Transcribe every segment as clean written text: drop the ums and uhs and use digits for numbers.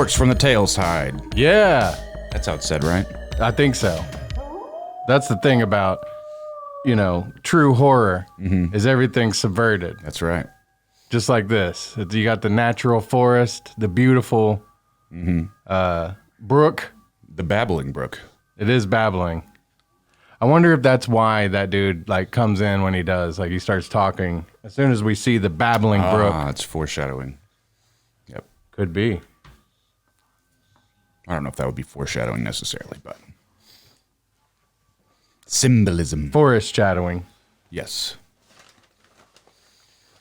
Dorks from the Tailside. Yeah. That's how it's said, right? I think so. That's the thing about, true horror is everything subverted. That's right. Just like this. You got the natural forest, the beautiful brook. The babbling brook. It is babbling. I wonder if that's why that dude comes in when he does. He starts talking. As soon as we see the babbling brook. It's foreshadowing. Yep. Could be. I don't know if that would be foreshadowing necessarily, but symbolism. Forest shadowing. Yes.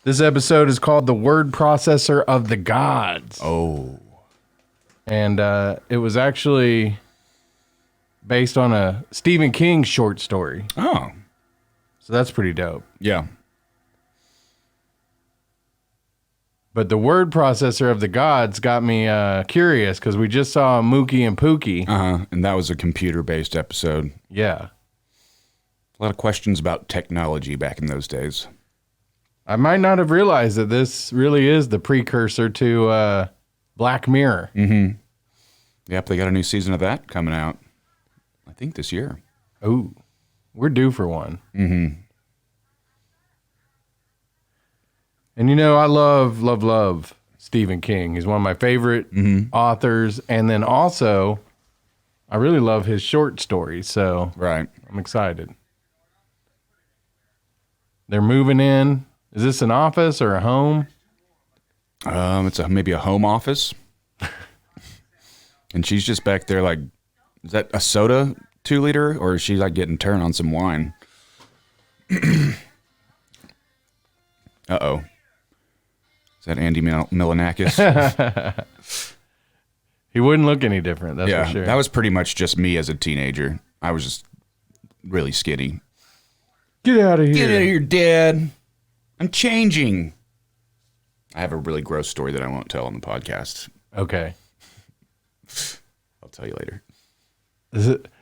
This episode is called The Word Processor of the Gods. Oh. And it was actually based on a Stephen King short story. Oh. So that's pretty dope. Yeah. But The Word Processor of the Gods got me curious because we just saw Mookie and Pookie. And that was a computer-based episode. Yeah. A lot of questions about technology back in those days. I might not have realized that this really is the precursor to Black Mirror. Mm-hmm. Yep, they got a new season of that coming out, I think this year. Ooh, we're due for one. Mm-hmm. And I love Stephen King. He's one of my favorite authors. And then also, I really love his short stories. So right. I'm excited. They're moving in. Is this an office or a home? It's maybe a home office. And she's just back there is that a soda 2-liter, or is she getting turned on some wine? Uh-oh. Is that Andy Milanakis? He wouldn't look any different, that's for sure. That was pretty much just me as a teenager. I was just really skinny. Get out of here. Get out of here, Dad. I'm changing. I have a really gross story that I won't tell on the podcast. Okay. I'll tell you later.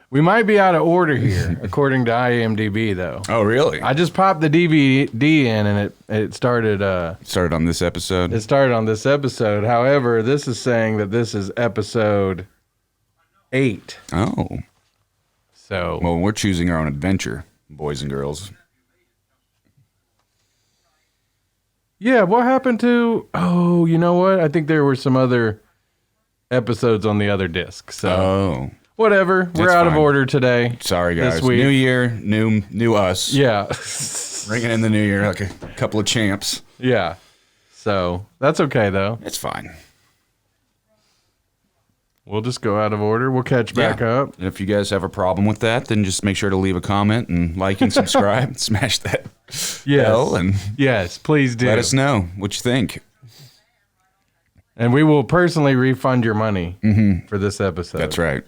We might be out of order here, according to IMDb, though. Oh, really? I just popped the DVD in, and it started... started on this episode? It started on this episode. However, this is saying that this is episode 8. Oh. So... Well, we're choosing our own adventure, boys and girls. Yeah, what happened to... Oh, you know what? I think there were some other episodes on the other disc. So whatever. We're out of order today. Sorry, guys. This week. New year, new us. Yeah. Bringing in the new year like a couple of champs. Yeah. So that's okay, though. It's fine. We'll just go out of order. We'll catch back up. And if you guys have a problem with that, then just make sure to leave a comment and like and subscribe. Smash that bell and yes, please do. Let us know what you think. And we will personally refund your money for this episode. That's right.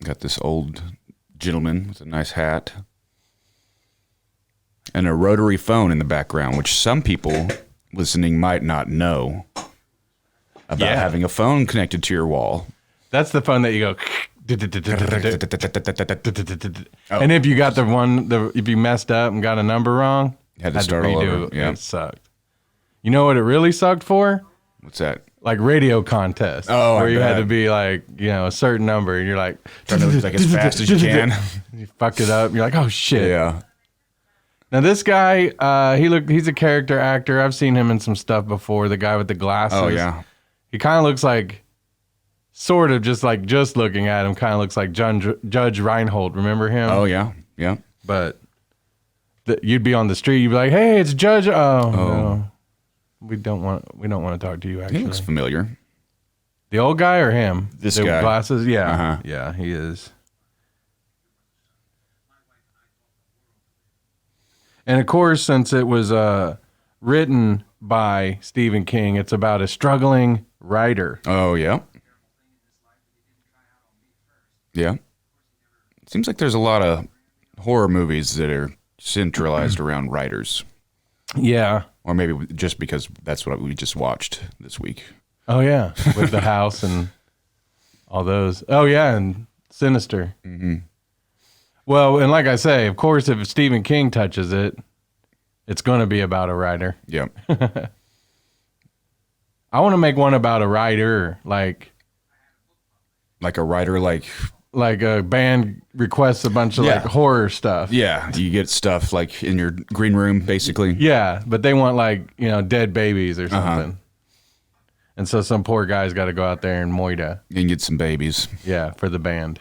Got this old gentleman with a nice hat and a rotary phone in the background, which some people listening might not know about having a phone connected to your wall. That's the phone that you go... And if you got if you messed up and got a number wrong, had to start all over. Yeah. It sucked. You know what it really sucked for? What's that? Like radio contests. Oh, where you had to be a certain number, and you're like trying to look as fast as you can. You fucked it up. You're like, oh shit. Yeah. Now this guy, he's a character actor. I've seen him in some stuff before. The guy with the glasses. Oh yeah. He kind of looks like. Sort of just looking at him, kind of looks like Judge Reinhold. Remember him? Oh yeah, yeah. But you'd be on the street, you'd be like, "Hey, it's Judge." Oh. No, we don't want to talk to you. Actually, He looks familiar. The old guy or him? This the guy. Glasses. Yeah, Uh-huh. Yeah, he is. And of course, since it was written by Stephen King, it's about a struggling writer. Oh yeah. Yeah. Seems like there's a lot of horror movies that are centralized around writers. Yeah. Or maybe just because that's what we just watched this week. Oh, yeah. With the house and all those. Oh, yeah. And Sinister. Mm-hmm. Well, and like I say, of course, if Stephen King touches it, It's going to be about a writer. Yep. I want to make one about a writer, like a writer, like a band requests a bunch of like horror stuff. Yeah, you get stuff like in your green room, basically. Yeah, but they want like, dead babies or something. And so some poor guy's got to go out there and moida. And get some babies. Yeah, for the band.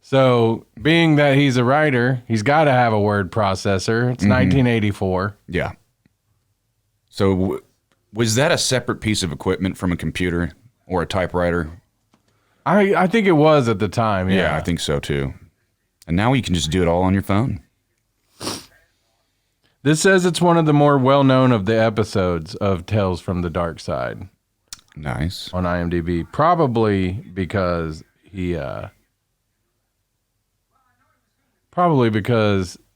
So, being that he's a writer, he's got to have a word processor. It's 1984. Yeah. So, was that a separate piece of equipment from a computer or a typewriter? I think it was at the time, Yeah, I think so too. And now you can just do it all on your phone. This says it's one of the more well-known of the episodes of Tales from the Darkside. Nice. On IMDb. Probably because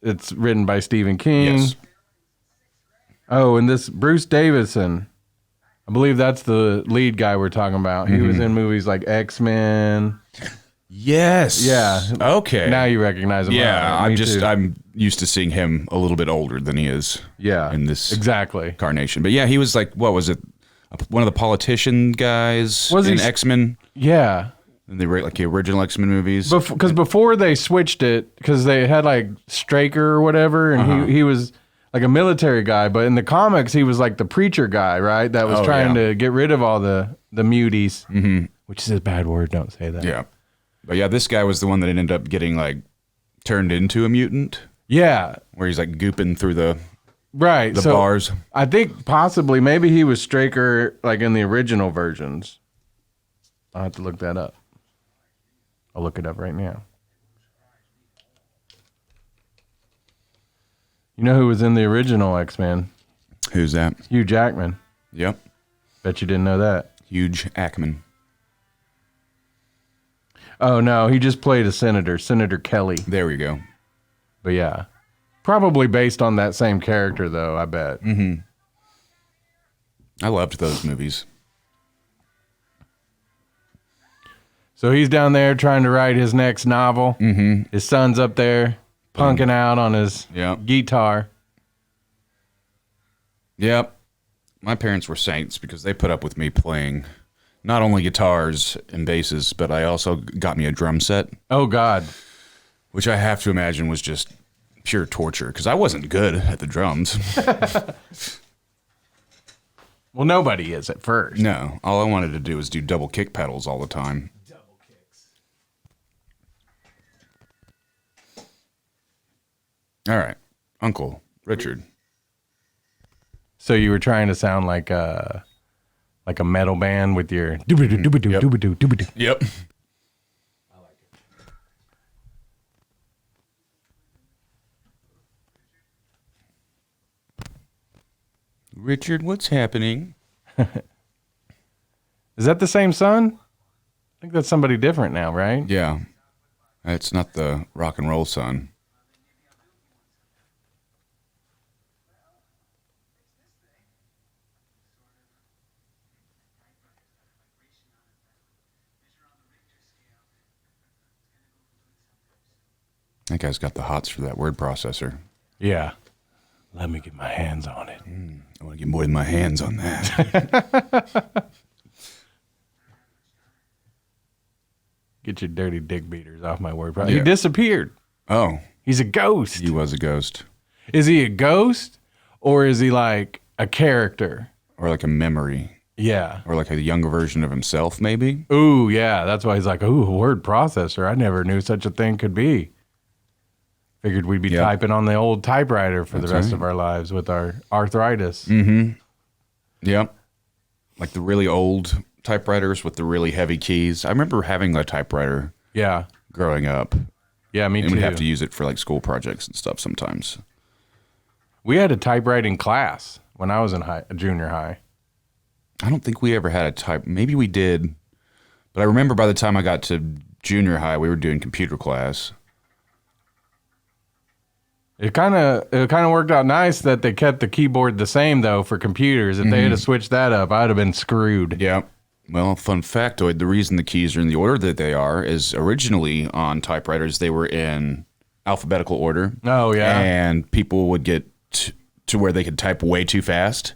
it's written by Stephen King. Yes. Oh, and this Bruce Davison, I believe that's the lead guy we're talking about. He was in movies like X-Men. Yes. Yeah. Okay. Now you recognize him. Yeah, I'm used to seeing him a little bit older than he is. Yeah. In this exactly incarnation. But yeah, he was like, what was it? One of the politician guys in X-Men? Yeah. In the original X-Men movies? Because before they switched it, because they had like Straker or whatever, and he was like a military guy, but in the comics, he was like the preacher guy, right? That was trying to get rid of all the muties, which is a bad word. Don't say that. Yeah. But yeah, this guy was the one that ended up getting like turned into a mutant. Yeah. Where he's like gooping through the the bars. I think possibly maybe he was Straker like in the original versions. I'll have to look that up. I'll look it up right now. You know who was in the original X-Men? Who's that? Hugh Jackman. Yep. Bet you didn't know that. Hugh Jackman. Oh, no, he just played a senator, Senator Kelly. There we go. But yeah, probably based on that same character, though, I bet. Mm-hmm. I loved those movies. So he's down there trying to write his next novel. Mm-hmm. His son's up there punking out on his guitar. Yep. My parents were saints because they put up with me playing not only guitars and basses, but I also got me a drum set. Oh, God. Which I have to imagine was just pure torture because I wasn't good at the drums. Well, nobody is at first. No. All I wanted to do was do double kick pedals all the time. All right, Uncle Richard. So you were trying to sound like a metal band with your doobadoo doobadoo doobadoo doobadoo. Yep. I like it. Richard, what's happening? Is that the same son? I think that's somebody different now, right? Yeah. It's not the rock and roll son. That guy's got the hots for that word processor. Yeah. Let me get my hands on it. I want to get more than my hands on that. Get your dirty dick beaters off my word processor. Yeah. He disappeared. Oh. He's a ghost. He was a ghost. Is he a ghost or is he like a character? Or like a memory. Yeah. Or like a younger version of himself, maybe? Ooh, yeah. That's why he's like, ooh, a word processor. I never knew such a thing could be. Figured we'd be typing on the old typewriter for the rest of our lives with our arthritis. Mm-hmm. Yep. Like the really old typewriters with the really heavy keys. I remember having a typewriter. Yeah. Growing up. Yeah, me too. And we'd have to use it for like school projects and stuff sometimes. We had a typewriting class when I was in junior high. I don't think we ever had a type. Maybe we did. But I remember by the time I got to junior high, we were doing computer class. It kind of worked out nice that they kept the keyboard the same, though, for computers. If they had to switch that up, I'd have been screwed. Yeah. Well, fun factoid, the reason the keys are in the order that they are is originally on typewriters, they were in alphabetical order. Oh, yeah. And people would get to where they could type way too fast,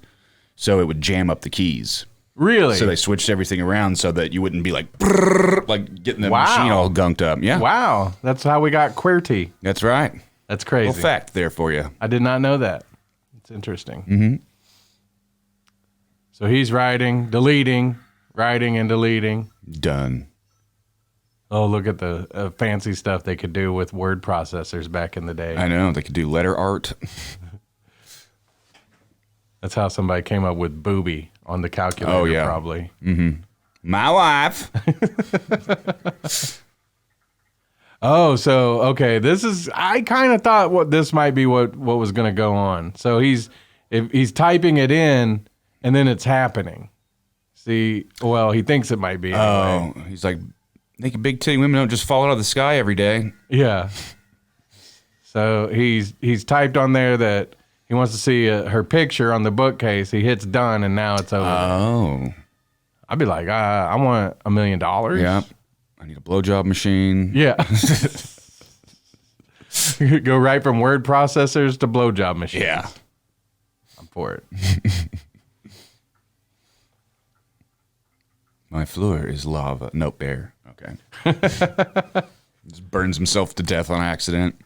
so it would jam up the keys. Really? So they switched everything around so that you wouldn't be like, brrr, like getting the machine all gunked up. Yeah. Wow. That's how we got QWERTY. That's right. That's crazy. Little fact there for you. I did not know that. It's interesting. Mm-hmm. So he's writing, deleting, writing, and deleting. Done. Oh, look at the fancy stuff they could do with word processors back in the day. I know. They could do letter art. That's how somebody came up with booby on the calculator, probably. Mm-hmm. My wife. Oh, so, okay. I kind of thought this might be what was going to go on. So he's typing it in, and then it's happening. See, well, he thinks it might be anyway. Oh, he's like, naked big titty women don't just fall out of the sky every day. Yeah. So he's typed on there that he wants to see her picture on the bookcase. He hits done, and now it's over. Oh. I'd be like, I want $1 million. Yeah. I need a blowjob machine. Yeah. Go right from word processors to blowjob machines. Yeah. I'm for it. My floor is lava. Nope, bear. Okay. Just burns himself to death on accident.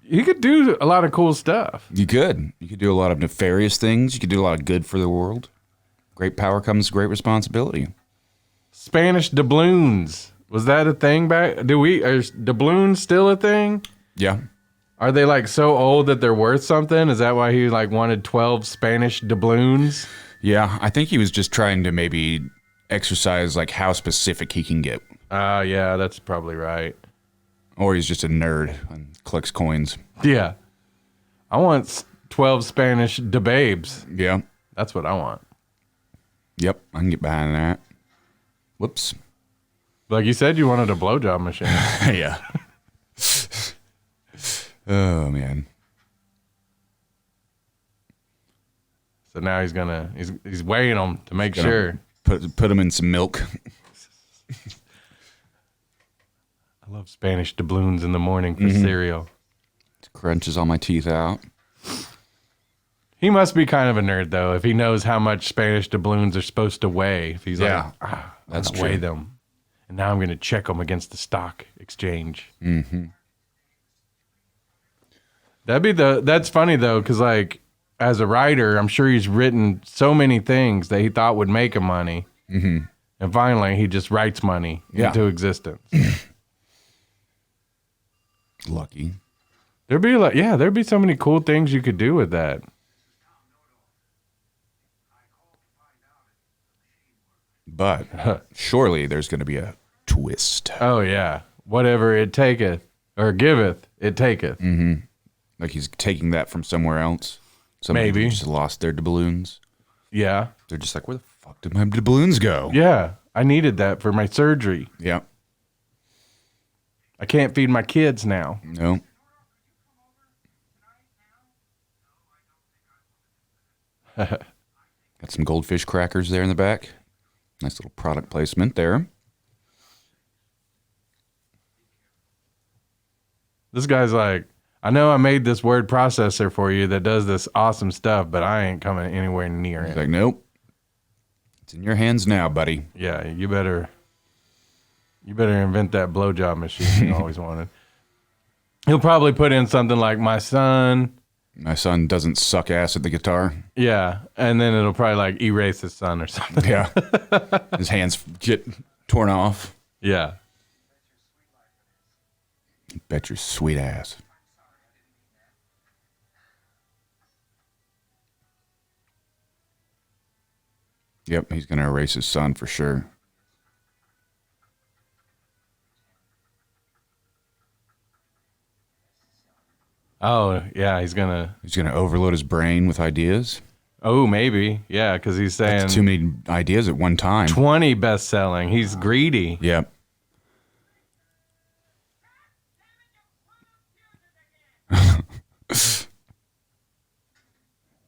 You could do a lot of cool stuff. You could. You could do a lot of nefarious things. You could do a lot of good for the world. Great power comes great Spanish doubloons. Was that a thing back? Are doubloons still a thing? Yeah. Are they like so old that they're worth something? Is that why he like wanted 12 Spanish doubloons? Yeah, I think he was just trying to maybe exercise like how specific he can get. Yeah, that's probably right. Or he's just a nerd and collects coins. Yeah. I want 12 Spanish babes. Yeah. That's what I want. Yep, I can get behind that. Whoops. Like you said, you wanted a blowjob machine. Yeah. Oh, man. So now he's weighing them to make sure. Put them in some milk. I love Spanish doubloons in the morning for cereal. It crunches all my teeth out. He must be kind of a nerd, though, if he knows how much Spanish doubloons are supposed to weigh. If he's that's true. Weigh them. And now I'm going to check them against the stock exchange. Mm-hmm. That's funny, though, because, like, as a writer, I'm sure he's written so many things that he thought would make him money. Mm-hmm. And finally, he just writes money into existence. Lucky. There'd be so many cool things you could do with that. But surely there's going to be a twist. Oh, yeah. Whatever it taketh, or giveth, it taketh. Mm-hmm. Like he's taking that from somewhere else. Somebody Maybe. just lost their doubloons. Yeah. They're just like, where the fuck did my doubloons go? Yeah. I needed that for my surgery. Yeah. I can't feed my kids now. No. Got some goldfish crackers there in the back. Nice little product placement there. This guy's like, I know I made this word processor for you that does this awesome stuff, but I ain't coming anywhere near He's it. like, nope. It's in your hands now, buddy. Yeah, you better invent that blowjob machine you always wanted. He'll probably put in something like my son doesn't suck ass at the guitar. Yeah, and then it'll probably like erase his son or something. Yeah. His hands get torn off. Yeah. Bet your sweet ass. Yep, he's going to erase his son for sure. Oh, yeah, he's gonna overload his brain with ideas. Oh, maybe. Yeah, because he's saying that's too many ideas at one time. 20 best-selling. He's greedy. Yep.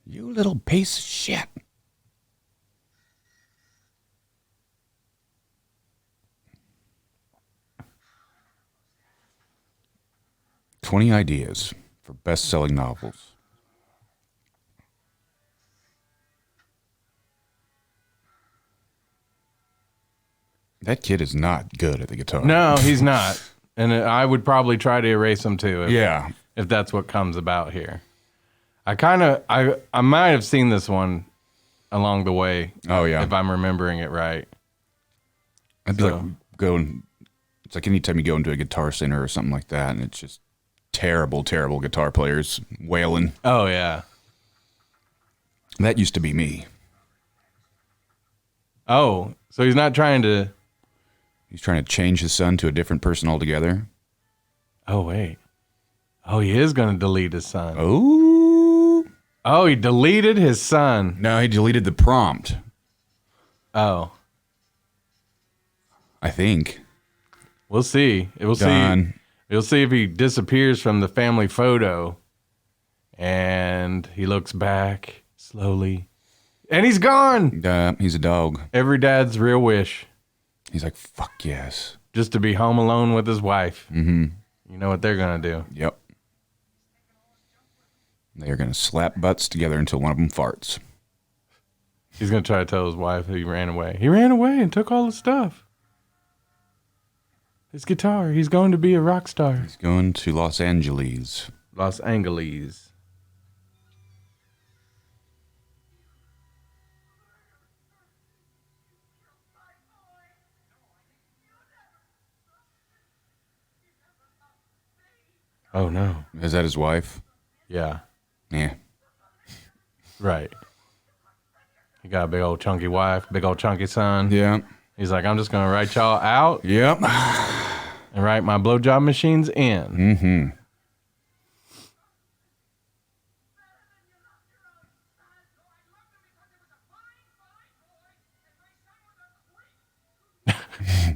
You little piece of shit. 20 ideas for best-selling novels. That kid is not good at the guitar. No, he's not. And I would probably try to erase him too. If that's what comes about here. I might have seen this one along the way. Oh, yeah. If I'm remembering it right. I'd be like going. It's like anytime you go into a Guitar Center or something like that, and it's just terrible, terrible guitar players wailing. Oh, yeah. That used to be me. Oh, so he's not trying to... He's trying to change his son to a different person altogether. Oh, wait. Oh, he is going to delete his son. Oh, he deleted his son. No, he deleted the prompt. Oh. I think. We'll see. We'll see if he disappears from the family photo. And he looks back slowly. And he's gone. He's a dog. Every dad's real wish. He's like, fuck yes. Just to be home alone with his wife. Mm-hmm. You know what they're going to do. Yep. They're going to slap butts together until one of them farts. He's going to try to tell his wife he ran away. He ran away and took all the stuff. His guitar. He's going to be a rock star. He's going to Los Angeles. Los Angeles. Oh, no. Is that his wife? Yeah. Yeah. Right. He got a big old chunky wife, big old chunky son. Yeah. He's like, I'm just going to write y'all out. Yep. And write my blowjob machines in. Mm-hmm.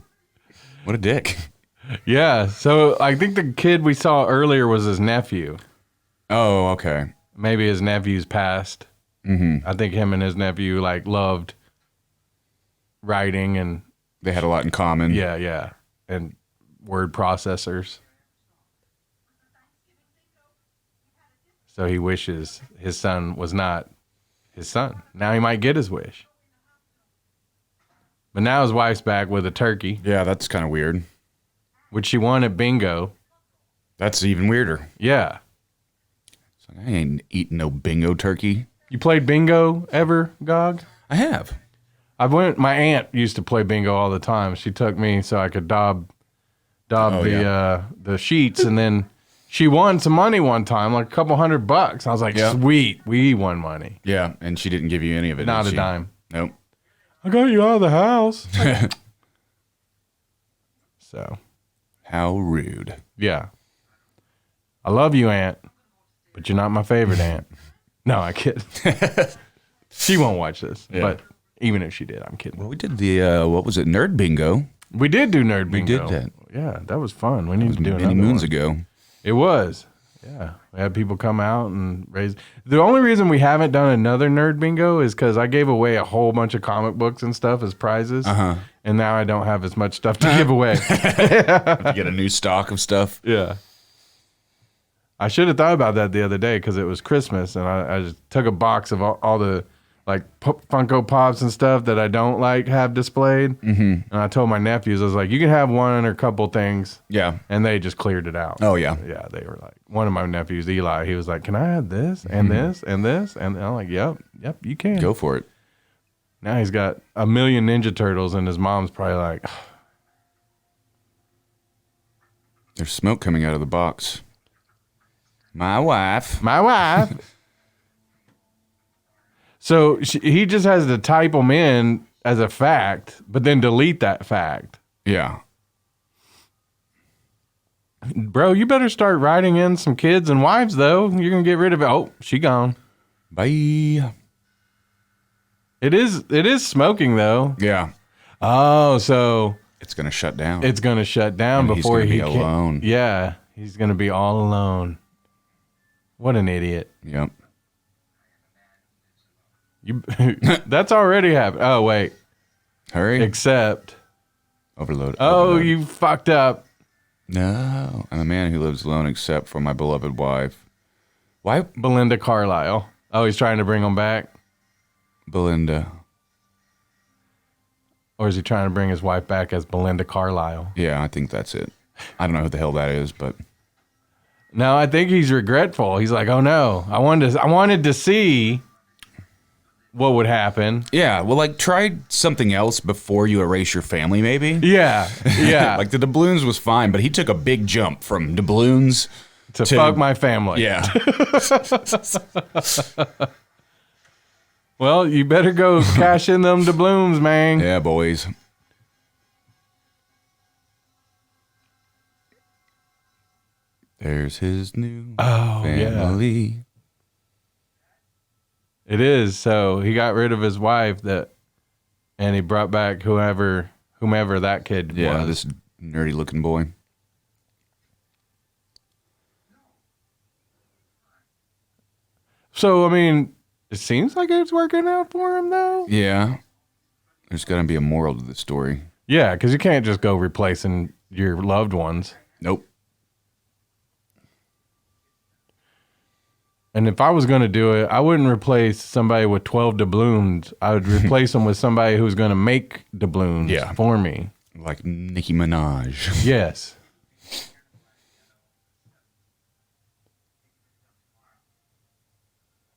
What a dick. Yeah, so I think the kid we saw earlier was his nephew. Oh, okay. Maybe his nephew's passed. Mm-hmm. I think him and his nephew like loved writing and they had a lot in common. Yeah, and word processors. So he wishes his son was not his son. Now he might get his wish. But now his wife's back with a turkey. Yeah, that's kind of weird. Which she won at bingo. That's even weirder. Yeah. So I ain't eating no bingo turkey. You played bingo ever, Gog? I have. My aunt used to play bingo all the time. She took me so I could daub the sheets, and then she won some money one time, like a couple $100. I was like, sweet, we won money. Yeah, and she didn't give you any of it. Not a dime. Nope. I got you out of the house. So. How rude. Yeah. I love you, Aunt, but you're not my favorite aunt. No, I kid. She won't watch this, but even if she did, I'm kidding. Well, we did the, what was it, Nerd Bingo. We did do Nerd Bingo. We did that. Yeah, that was fun. We need to do many moons ago. It was. Yeah. We had people come out and raise. The only reason we haven't done another Nerd Bingo is because I gave away a whole bunch of comic books and stuff as prizes. Uh-huh. And now I don't have as much stuff to give away. Have to get a new stock of stuff. Yeah. I should have thought about that the other day because it was Christmas, and I just took a box of all the like Funko Pops and stuff that I don't like have displayed. Mm-hmm. And I told my nephews, I was like, you can have one or a couple things. Yeah. And they just cleared it out. Oh, yeah. Yeah, they were like, one of my nephews, Eli, he was like, can I have this and this and this? And I'm like, yep, you can. Go for it. Now he's got 1 million Ninja Turtles, and his mom's probably like, there's smoke coming out of the box. My wife. So he just has to type them in as a fact, but then delete that fact. Yeah. Bro, you better start writing in some kids and wives, though. You're going to get rid of it. Oh, she gone. Bye. It is smoking, though. Yeah. Oh, so it's going to shut down. It's going to shut down and before he's going to be alone. Yeah, he's going to be all alone. What an idiot. Yep. That's already happened. Oh, wait. Hurry. Except. Overload. Oh, you fucked up. No, I'm a man who lives alone except for my beloved wife. Why? Belinda Carlisle. Oh, he's trying to bring him back? Belinda. Or is he trying to bring his wife back as Belinda Carlisle? Yeah, I think that's it. I don't know who the hell that is, but... No, I think he's regretful. He's like, oh no, I wanted to see what would happen. Yeah, well, like, try something else before you erase your family, maybe? Yeah. Like, the doubloons was fine, but he took a big jump from doubloons to fuck my family. Yeah. Well, you better go cash in them doubloons, man. Yeah, boys. There's his new family. Yeah. It is. So he got rid of his wife and he brought back whomever that kid was. This nerdy looking boy. So, I mean, it seems like it's working out for him, though. Yeah. There's got to be a moral to the story. Yeah, because you can't just go replacing your loved ones. Nope. And if I was going to do it, I wouldn't replace somebody with 12 doubloons. I would replace them with somebody who's going to make doubloons for me. Like Nicki Minaj. Yes.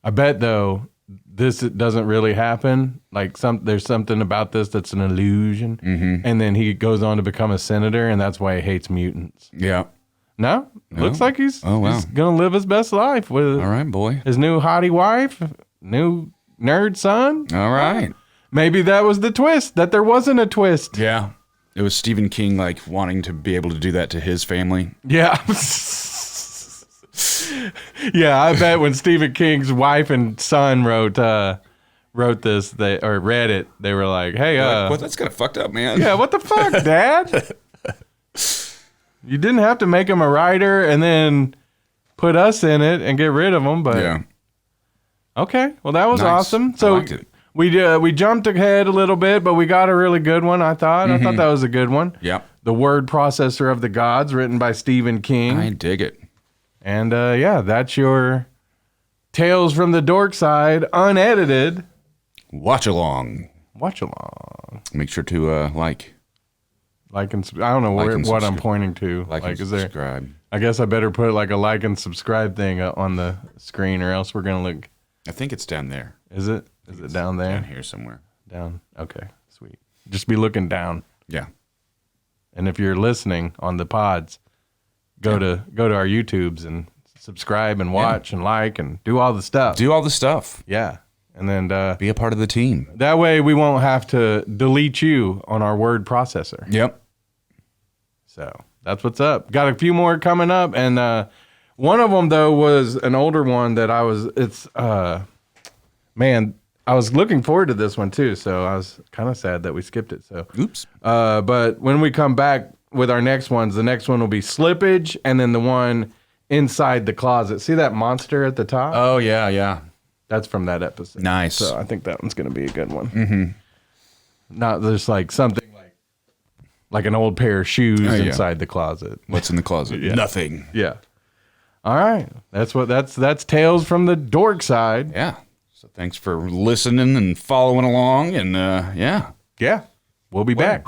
I bet, though, this doesn't really happen. Like, there's something about this that's an illusion. Mm-hmm. And then he goes on to become a senator, and that's why he hates mutants. Yeah. No? Looks like he's going to live his best life with All right, boy. his new hottie wife, new nerd son. All right. Maybe that was the twist, that there wasn't a twist. Yeah. It was Stephen King, like, wanting to be able to do that to his family. Yeah. Yeah, I bet when Stephen King's wife and son wrote this, or read it, they were like, hey, well, that's kind of fucked up, man. yeah, what the fuck, Dad? You didn't have to make him a writer and then put us in it and get rid of him, but Yeah. Okay, well that was Nice. awesome. So I liked it. we jumped ahead a little bit, but we got a really good one. I thought that was a good one. Yep. The Word Processor of the Gods, written by Stephen King. I dig it. And yeah, that's your Tales from the Dorkside, unedited. Watch along. Watch along. Make sure to like And I don't know Like and what I'm subscribe. pointing to. and is there? subscribe. I guess I better put like a like and subscribe thing on the screen, or else we're gonna look. I think it's down there. Is it? Is it down there? Down here somewhere. Down. Okay, sweet. Just be looking down. Yeah. And if you're listening on the pods, go to our YouTubes and subscribe and watch and like and do all the stuff. Do all the stuff. Yeah. And then Be a part of the team. that way we won't have to delete you on our word processor. Yep. So that's what's up. Got a few more coming up. And one of them, though, was an older one that I was looking forward to this one, too. So I was kind of sad that we skipped it. So, Oops. but when we come back with our next ones, the next one will be Slippage, and then the one inside the closet. See that monster at the top? Oh, yeah, yeah. That's from that episode. Nice. So I think that one's going to be a good one. Mm-hmm. Not just like something like an old pair of shoes inside the closet. What's in the closet? Yeah. Nothing. Yeah. All right. That's Tales from the Dorkside. Yeah. So thanks for listening and following along. And yeah. Yeah. We'll be back.